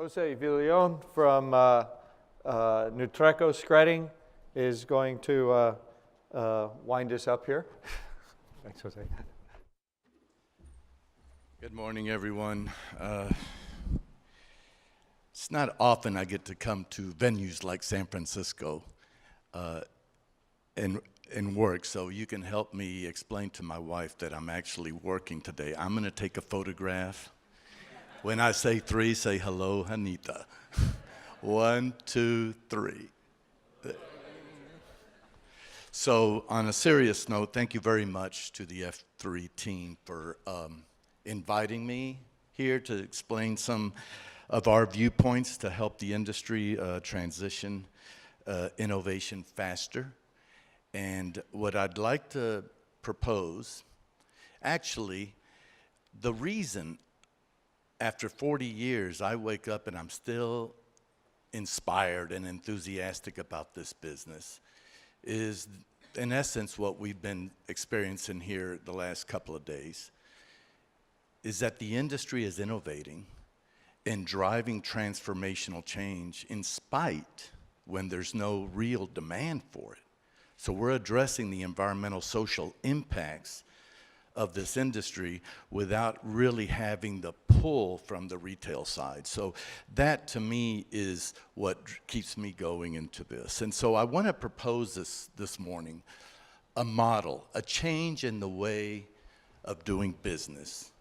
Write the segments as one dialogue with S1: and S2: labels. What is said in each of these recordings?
S1: Jose Villalon from Nutreco Shredding is going to wind us up here. Thanks, Jose.
S2: Good morning, everyone. It's not often I get to come to venues like San Francisco and work, so you can help me explain to my wife that I'm actually working today. I'm going to take a photograph. When I say three, say hello, Anita. 1, 2, 3. So on a serious note, thank you very much to the F3 team for inviting me here to explain some of our viewpoints to help the industry transition innovation faster. And what I'd like to propose, actually, the reason after 40 years I wake up and I'm still inspired and enthusiastic about this business is, in essence, what we've been experiencing here the last couple of days, is that the industry is innovating and driving transformational change in spite when there's no real demand for it. So we're addressing the environmental social impacts of this industry without really having the pull from the retail side. So that to me is what keeps me going into this. And so I want to propose this morning a model, a change in the way of doing business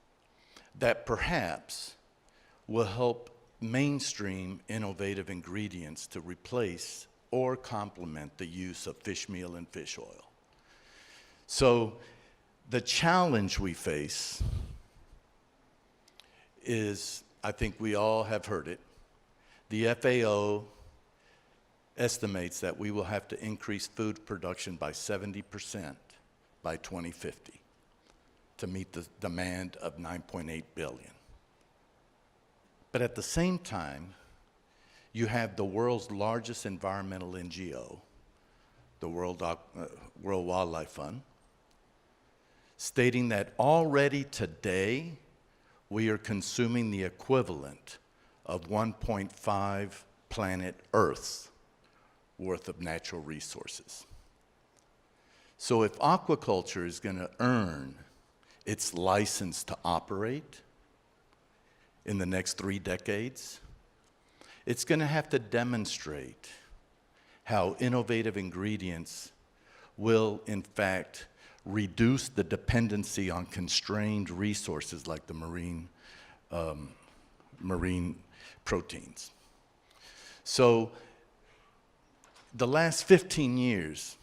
S2: that perhaps will help mainstream innovative ingredients to replace or complement the use of fish meal and fish oil. So the challenge we face is, I think we all have heard it, the FAO estimates that we will have to increase food production by 70% by 2050 to meet the demand of 9.8 billion. But at the same time, you have the world's largest environmental NGO, the World Wildlife Fund, stating that already today we are consuming the equivalent of 1.5 planet Earth's worth of natural resources. So if aquaculture is going to earn its license to operate in the next 3 decades, it's going to have to demonstrate how innovative ingredients will, in fact, reduce the dependency on constrained resources like the marine proteins. So the last 15 years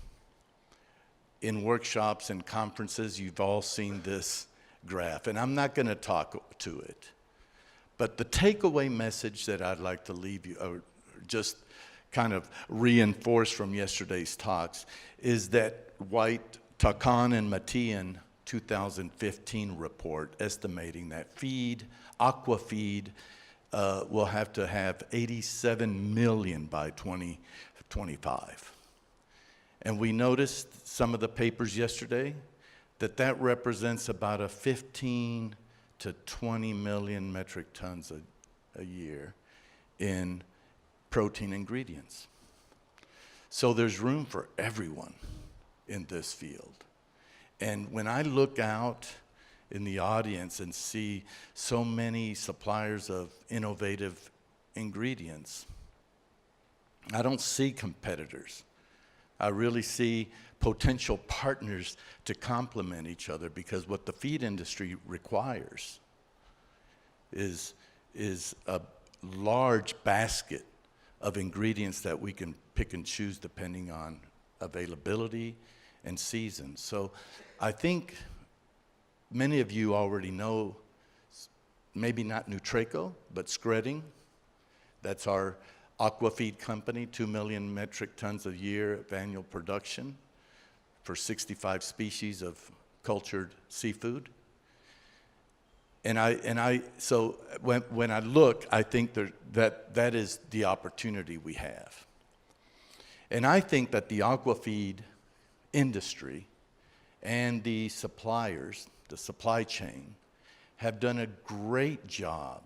S2: in workshops and conferences, you've all seen this graph, and I'm not going to talk to it. But the takeaway message that I'd like to leave you, or just kind of reinforce from yesterday's talks, is that White, Takan and Matian 2015 report estimating that aqua feed will have to have 87 million by 2025. And we noticed some of the papers yesterday that represents about a 15 to 20 million metric tons a year in protein ingredients. So there's room for everyone in this field. And when I look out in the audience and see so many suppliers of innovative ingredients, I don't see competitors. I really see potential partners to complement each other, because what the feed industry requires is a large basket of ingredients that we can pick and choose depending on availability and season. So I think many of you already know, maybe not Nutreco, but Shredding. That's our aquafeed company, 2 million metric tons a year of annual production for 65 species of cultured seafood. So when I look, I think that is the opportunity we have. And I think that the aquafeed industry and the suppliers, the supply chain, have done a great job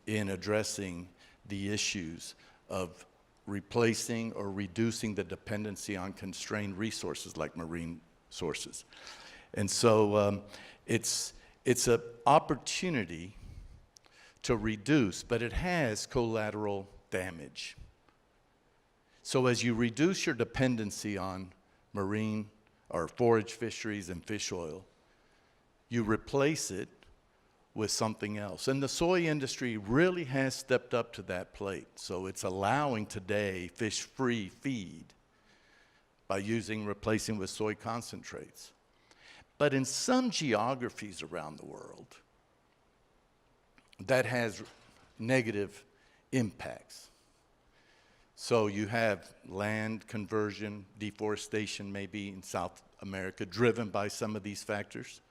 S2: in addressing the issues of replacing or reducing the dependency on constrained resources like marine sources. And so it's an opportunity to reduce, but it has collateral damage. So as you reduce your dependency on marine or forage fisheries and fish oil, you replace it with something else. And the soy industry really has stepped up to that plate. So it's allowing today fish-free feed by replacing with soy concentrates. But in some geographies around the world, that has negative impacts. So you have land conversion, deforestation maybe in South America, driven by some of these factors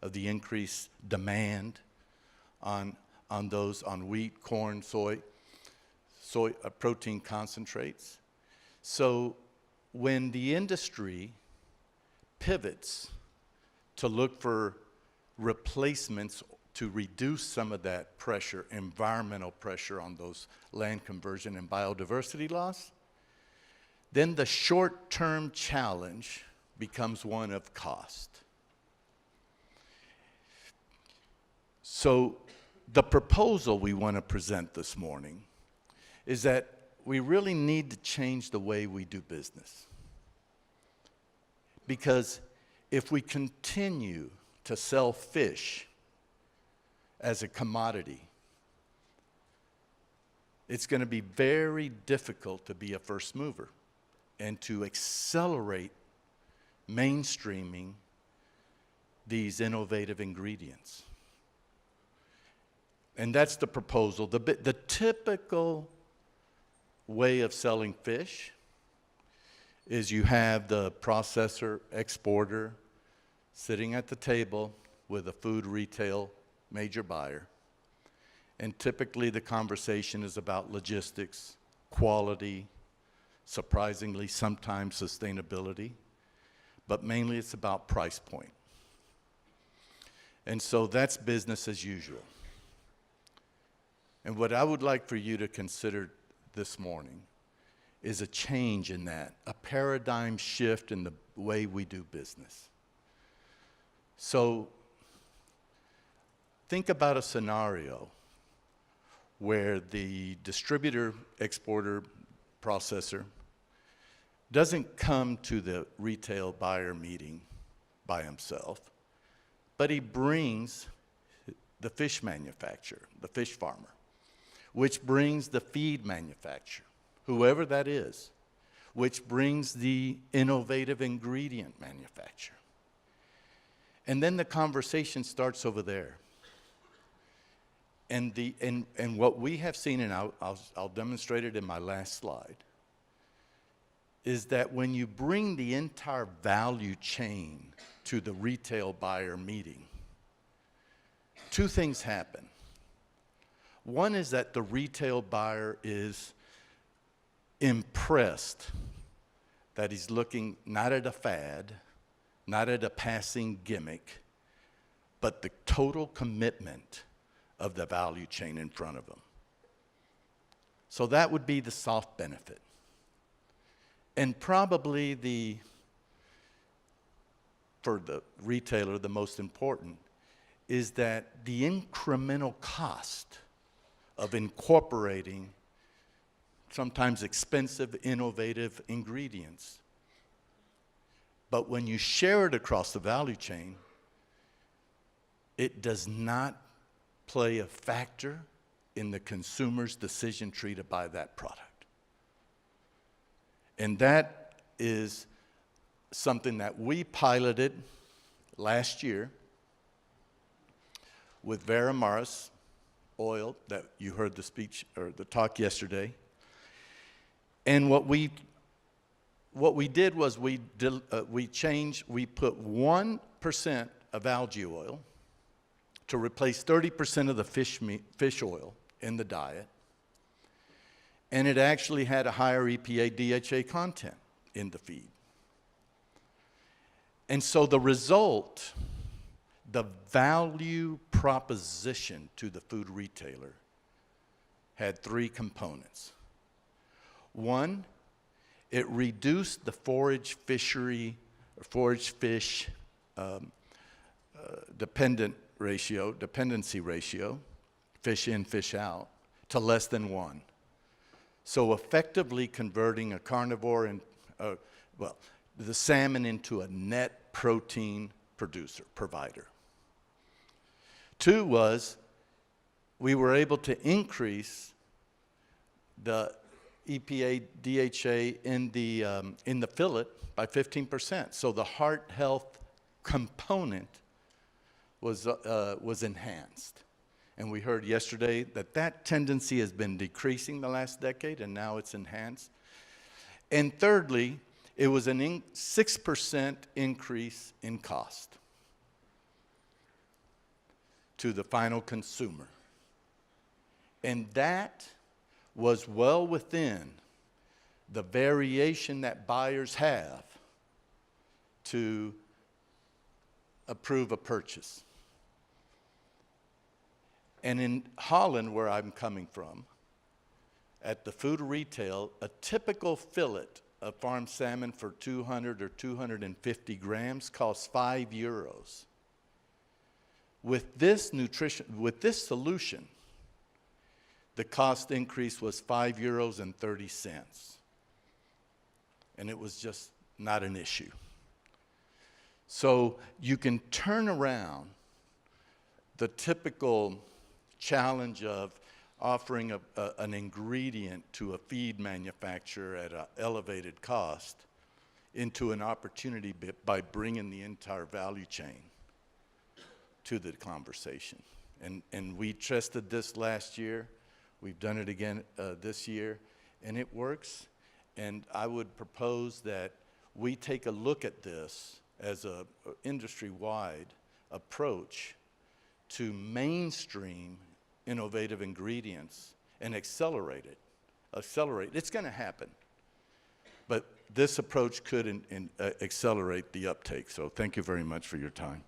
S2: of the increased demand on wheat, corn, soy protein concentrates. So when the industry pivots to look for replacements to reduce some of that pressure, environmental pressure on those land conversion and biodiversity loss, then the short-term challenge becomes one of cost. So the proposal we want to present this morning is that we really need to change the way we do business. Because if we continue to sell fish as a commodity, it's going to be very difficult to be a first mover and to accelerate mainstreaming these innovative ingredients. And that's the proposal. The typical way of selling fish is you have the processor, exporter, sitting at the table with a food retail major buyer. And typically the conversation is about logistics, quality, surprisingly sometimes sustainability, but mainly it's about price point. And so that's business as usual. And what I would like for you to consider this morning is a change in that, a paradigm shift in the way we do business. So think about a scenario where the distributor, exporter, processor doesn't come to the retail buyer meeting by himself, but he brings the fish manufacturer, the fish farmer, which brings the feed manufacturer, whoever that is, which brings the innovative ingredient manufacturer. And then the conversation starts over there. And what we have seen, and I'll demonstrate it in my last slide, is that when you bring the entire value chain to the retail buyer meeting, two things happen. One is that the retail buyer is impressed that he's looking not at a fad, not at a passing gimmick, but the total commitment of the value chain in front of him. So that would be the soft benefit. And probably for the retailer, the most important is that the incremental cost of incorporating sometimes expensive, innovative ingredients. But when you share it across the value chain, it does not play a factor in the consumer's decision tree to buy that product. And that is something that we piloted last year with Veramaris oil that you heard the speech or the talk yesterday. And what we did was we put 1% of algae oil to replace 30% of the fish oil in the diet. And it actually had a higher EPA DHA content in the feed. And so the result, the value proposition to the food retailer had three components. One, it reduced the forage fishery, or forage fish dependency ratio, fish in, fish out, to less than 1. So effectively converting a carnivore and, the salmon into a net protein provider. 2 was we were able to increase the EPA, DHA in the fillet by 15%. So the heart health component was enhanced. And we heard yesterday that that tendency has been decreasing the last decade, and now it's enhanced. And thirdly, it was a 6% increase in cost to the final consumer. And that was well within the variation that buyers have to approve a purchase. And in Holland, where I'm coming from, at the food retail, a typical fillet of farm salmon for 200 or 250 grams costs €5. With this solution, the cost increase was €5.30. And it was just not an issue. So you can turn around the typical challenge of offering an ingredient to a feed manufacturer at an elevated cost into an opportunity by bringing the entire value chain to the conversation. And we tested this last year. We've done it again this year, and it works. And I would propose that we take a look at this as an industry-wide approach to mainstream innovative ingredients and accelerate it. It's going to happen. But this approach could accelerate the uptake. So thank you very much for your time.